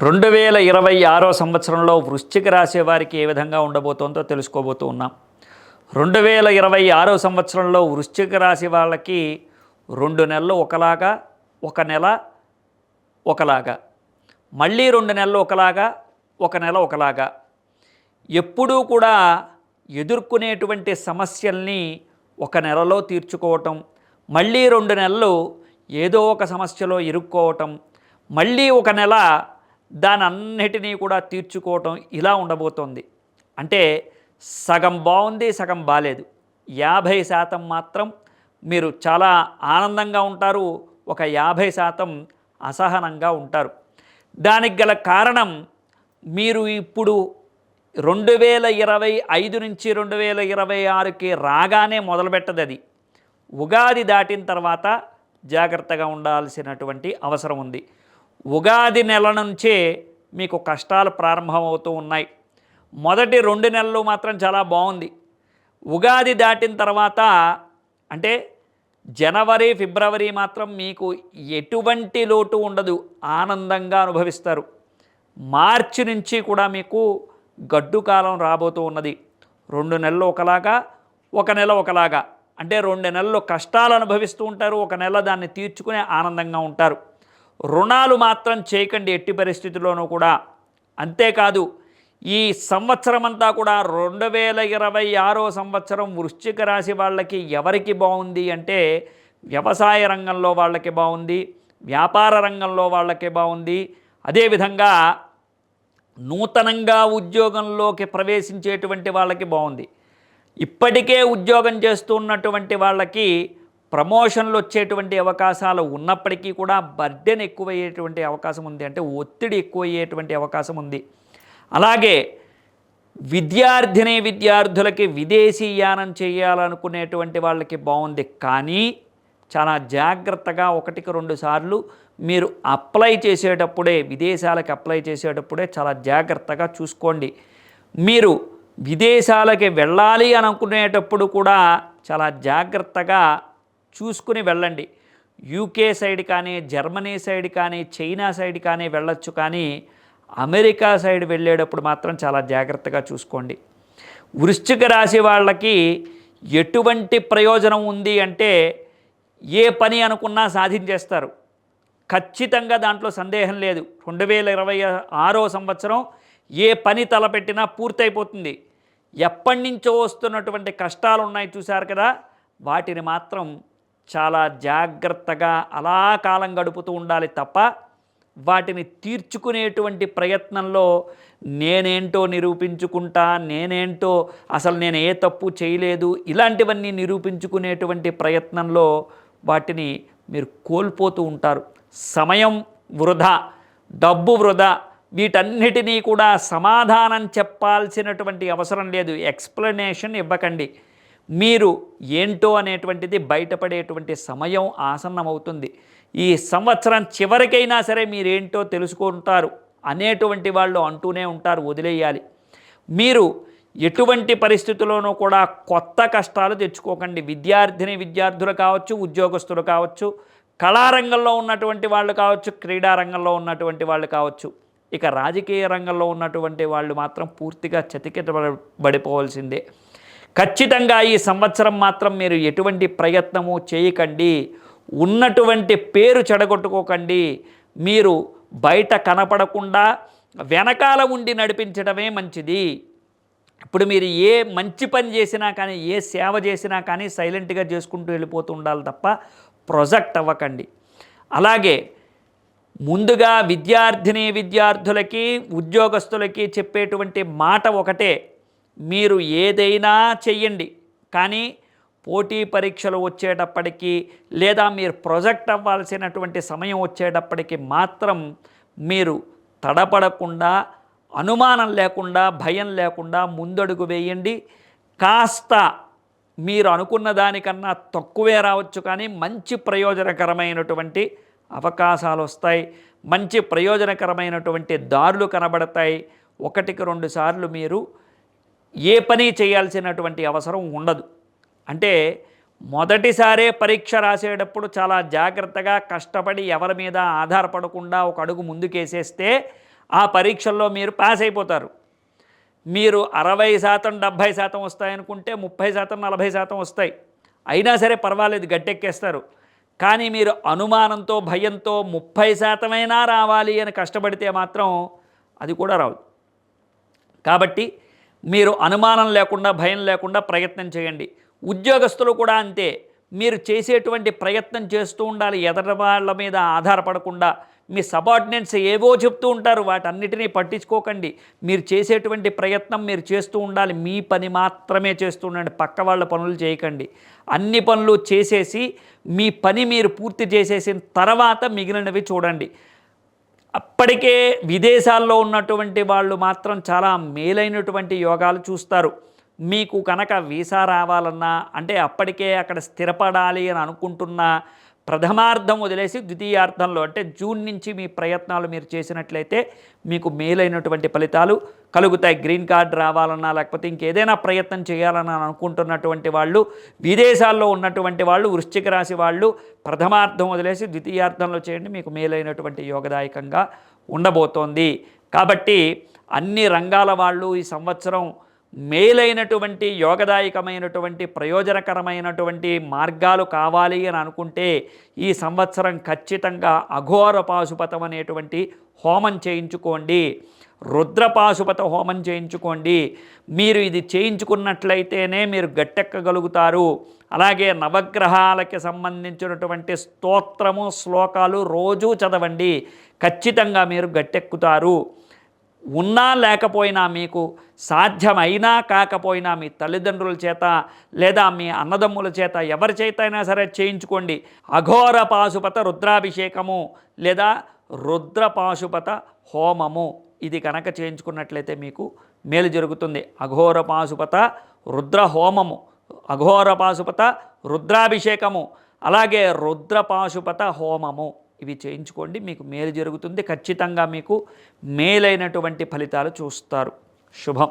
2026 సంవత్సరంలో వృశ్చిక రాశి వారికి ఏ విధంగా ఉండబోతోందో తెలుసుకోబోతూ ఉన్నాం. 2026 సంవత్సరంలో వృశ్చిక రాశి వాళ్ళకి 2 నెలలు ఒకలాగా, ఒక నెల ఒకలాగా, మళ్ళీ 2 నెలలు ఒకలాగా, ఒక నెల ఒకలాగా, ఎప్పుడూ కూడా ఎదుర్కొనేటువంటి సమస్యల్ని ఒక నెలలో తీర్చుకోవటం, మళ్ళీ 2 నెలలు ఏదో ఒక సమస్యలో ఇరుక్కోవటం, మళ్ళీ ఒక నెల దానన్నిటినీ కూడా తీర్చుకోవటం ఇలా ఉండబోతోంది. అంటే సగం బాగుంది, సగం బాలేదు. 50% మాత్రం మీరు చాలా ఆనందంగా ఉంటారు, ఒక 50% అసహనంగా ఉంటారు. దానికి గల కారణం మీరు ఇప్పుడు 2025 నుంచి 2026కి రాగానే మొదలుపెట్టదు. అది ఉగాది దాటిన తర్వాత జాగ్రత్తగా ఉండాల్సినటువంటి అవసరం ఉంది. ఉగాది నెల నుంచే మీకు కష్టాలు ప్రారంభమవుతూ ఉన్నాయి. మొదటి 2 నెలలు మాత్రం చాలా బాగుంది. ఉగాది దాటిన తర్వాత అంటే జనవరి, ఫిబ్రవరి మాత్రం మీకు ఎటువంటి లోటు ఉండదు, ఆనందంగా అనుభవిస్తారు. మార్చి నుంచి కూడా మీకు గడ్డు కాలం రాబోతూ ఉన్నది. 2 నెలలు ఒకలాగా, ఒక నెల ఒకలాగా, అంటే 2 నెలలు కష్టాలు అనుభవిస్తూ ఉంటారు, ఒక నెల దాన్ని తీర్చుకునే ఆనందంగా ఉంటారు. రుణాలు మాత్రం చేయకండి ఎట్టి పరిస్థితుల్లోనూ కూడా. అంతేకాదు ఈ సంవత్సరం అంతా కూడా 2026 సంవత్సరం వృశ్చిక రాశి వాళ్ళకి ఎవరికి బాగుంది అంటే వ్యవసాయ రంగంలో వాళ్ళకి బాగుంది, వ్యాపార రంగంలో వాళ్ళకి బాగుంది, అదేవిధంగా నూతనంగా ఉద్యోగంలోకి ప్రవేశించేటువంటి వాళ్ళకి బాగుంది. ఇప్పటికే ఉద్యోగం చేస్తున్నటువంటి వాళ్ళకి ప్రమోషన్లు వచ్చేటువంటి అవకాశాలు ఉన్నప్పటికీ కూడా బర్డెన్ ఎక్కువయ్యేటువంటి అవకాశం ఉంది, అంటే ఒత్తిడి ఎక్కువయ్యేటువంటి అవకాశం ఉంది. అలాగే విద్యార్థులకి విదేశీయానం చేయాలనుకునేటువంటి వాళ్ళకి బాగుంది. కానీ చాలా జాగ్రత్తగా 1-2 సార్లు మీరు అప్లై చేసేటప్పుడే, విదేశాలకు అప్లై చేసేటప్పుడే చాలా జాగ్రత్తగా చూసుకోండి. మీరు విదేశాలకి వెళ్ళాలి అనుకునేటప్పుడు కూడా చాలా జాగ్రత్తగా చూసుకుని వెళ్ళండి. యూకే సైడ్ కానీ, జర్మనీ సైడ్ కానీ, చైనా సైడ్ కానీ వెళ్ళొచ్చు, కానీ అమెరికా సైడ్ వెళ్ళేటప్పుడు మాత్రం చాలా జాగ్రత్తగా చూసుకోండి. వృశ్చిక రాశి వాళ్ళకి ఎటువంటి ప్రయోజనం ఉంది అంటే ఏ పని అనుకున్నా సాధించేస్తారు, ఖచ్చితంగా, దాంట్లో సందేహం లేదు. 2026 సంవత్సరం ఏ పని తలపెట్టినా పూర్తయిపోతుంది. ఎప్పటి నుంచో వస్తున్నటువంటి కష్టాలు ఉన్నాయి చూశారు కదా, వాటిని మాత్రం చాలా జాగ్రత్తగా అలా కాలం గడుపుతూ ఉండాలి తప్ప వాటిని తీర్చుకునేటువంటి ప్రయత్నంలో నేనేంటో నిరూపించుకుంటా, నేనేంటో, అసలు నేను ఏ తప్పు చేయలేదు, ఇలాంటివన్నీ నిరూపించుకునేటువంటి ప్రయత్నంలో వాటిని మీరు కోల్పోతూ ఉంటారు. సమయం వృధా, డబ్బు వృధా, వీటన్నిటినీ కూడా సమాధానం చెప్పాల్సినటువంటి అవసరం లేదు. ఎక్స్ప్లెనేషన్ ఇవ్వకండి. మీరు ఏంటో అనేటువంటిది బయటపడేటువంటి సమయం ఆసన్నమవుతుంది. ఈ సంవత్సరం చివరికైనా సరే మీరేంటో తెలుసుకుంటారు అనేటువంటి వాళ్ళు అంటూనే ఉంటారు, వదిలేయాలి. మీరు ఎటువంటి పరిస్థితుల్లోనూ కూడా కొత్త కష్టాలు తెచ్చుకోకండి. విద్యార్థులు కావచ్చు, ఉద్యోగస్తులు కావచ్చు, కళారంగంలో ఉన్నటువంటి వాళ్ళు కావచ్చు, క్రీడారంగంలో ఉన్నటువంటి వాళ్ళు కావచ్చు, ఇక రాజకీయ రంగంలో ఉన్నటువంటి వాళ్ళు మాత్రం పూర్తిగా చతికిటబడిపోవాల్సిందే. ఖచ్చితంగా ఈ సంవత్సరం మాత్రం మీరు ఎటువంటి ప్రయత్నము చేయకండి. ఉన్నటువంటి పేరు చెడగొట్టుకోకండి. మీరు బయట కనపడకుండా వెనకాల ఉండి నడిపించడమే మంచిది. ఇప్పుడు మీరు ఏ మంచి పని చేసినా కానీ, ఏ సేవ చేసినా కానీ సైలెంట్గా చేసుకుంటూ వెళ్ళిపోతూ ఉండాలి తప్ప ప్రొజెక్ట్ అవ్వకండి. అలాగే ముందుగా విద్యార్థులకి, ఉద్యోగస్తులకి చెప్పేటువంటి మాట ఒకటే, మీరు ఏదైనా చెయ్యండి, కానీ పోటీ పరీక్షలు వచ్చేటప్పటికీ లేదా మీరు ప్రొజెక్ట్ అవ్వాల్సినటువంటి సమయం వచ్చేటప్పటికి మాత్రం మీరు తడపడకుండా, అనుమానం లేకుండా, భయం లేకుండా ముందడుగు వేయండి. కాస్త మీరు అనుకున్న దానికన్నా తక్కువే రావచ్చు, కానీ మంచి ప్రయోజనకరమైనటువంటి అవకాశాలు వస్తాయి, మంచి ప్రయోజనకరమైనటువంటి దారులు కనబడతాయి. 1-2 సార్లు మీరు ఏ పని చేయాల్సినటువంటి అవసరం ఉండదు. అంటే మొదటిసారే పరీక్ష రాసేటప్పుడు చాలా జాగ్రత్తగా కష్టపడి ఎవరి మీద ఆధారపడకుండా ఒక అడుగు ముందుకేసేస్తే ఆ పరీక్షల్లో మీరు పాస్ అయిపోతారు. మీరు 60% 70% వస్తాయనుకుంటే 30% 40% వస్తాయి. అయినా సరే పర్వాలేదు, గట్టెక్కేస్తారు. కానీ మీరు అనుమానంతో భయంతో 30% రావాలి అని కష్టపడితే మాత్రం అది కూడా రాదు. కాబట్టి మీరు అనుమానం లేకుండా భయం లేకుండా ప్రయత్నం చేయండి. ఉద్యోగస్తులు కూడా అంతే. మీరు చేసేటువంటి ప్రయత్నం చేస్తూ ఉండాలి. ఎదటి వాళ్ళ మీద ఆధారపడకుండా. మీ సబార్డినేట్స్ ఏవో చెప్తూ ఉంటారు, వాటన్నిటినీ పట్టించుకోకండి. మీరు చేసేటువంటి ప్రయత్నం మీరు చేస్తూ ఉండాలి. మీ పని మాత్రమే చేస్తూ ఉండండి, పక్క వాళ్ళ పనులు చేయకండి. అన్ని పనులు చేసేసి మీ పని మీరు పూర్తి చేసేసిన తర్వాత మిగిలినవి చూడండి. అప్పటికే విదేశాల్లో ఉన్నటువంటి వాళ్ళు మాత్రం చాలా మేలైనటువంటి యోగాలు చూస్తారు. మీకు కనుక వీసా రావాలన్నా, అంటే అప్పటికే అక్కడ స్థిరపడాలి అని అనుకుంటున్న ప్రథమార్థం వదిలేసి ద్వితీయార్థంలో అంటే జూన్ నుంచి మీ ప్రయత్నాలు మీరు చేసినట్లయితే మీకు మేలైనటువంటి ఫలితాలు కలుగుతాయి. గ్రీన్ కార్డ్ రావాలన్నా లేకపోతే ఇంకేదైనా ప్రయత్నం చేయాలని అనుకుంటున్నటువంటి వాళ్ళు, విదేశాల్లో ఉన్నటువంటి వాళ్ళు, వృశ్చిక రాశి వాళ్ళు ప్రథమార్థం వదిలేసి ద్వితీయార్థంలో చేయండి, మీకు మేలైనటువంటి యోగదాయకంగా ఉండబోతోంది. కాబట్టి అన్ని రంగాల వాళ్ళు ఈ సంవత్సరం మేలైనటువంటి యోగదాయకమైనటువంటి ప్రయోజనకరమైనటువంటి మార్గాలు కావాలి అని అనుకుంటే ఈ సంవత్సరం ఖచ్చితంగా అఘోర పాశుపతం అనేటువంటి హోమం చేయించుకోండి. రుద్రపాశుపత హోమం చేయించుకోండి. మీరు ఇది చేయించుకున్నట్లయితేనే మీరు గట్టెక్కగలుగుతారు. అలాగే నవగ్రహాలకి సంబంధించినటువంటి స్తోత్రము శ్లోకాలు రోజూ చదవండి, ఖచ్చితంగా మీరు గట్టెక్కుతారు. ఉన్నా లేకపోయినా, మీకు సాధ్యమైనా కాకపోయినా మీ తల్లిదండ్రుల చేత లేదా మీ అన్నదమ్ముల చేత ఎవరి చేత అయినా సరే చేయించుకోండి. అఘోర పాశుపత రుద్రాభిషేకము లేదా రుద్రపాశుపత హోమము ఇది కనుక చేయించుకున్నట్లయితే మీకు మేలు జరుగుతుంది. అఘోర పాశుపత రుద్ర హోమము, అఘోర పాశుపత రుద్రాభిషేకము, అలాగే రుద్రపాశుపత హోమము ఇవి చేయించుకోండి, మీకు మేలు జరుగుతుంది. ఖచ్చితంగా మీకు మేలైనటువంటి ఫలితాలు చూస్తారు. శుభం.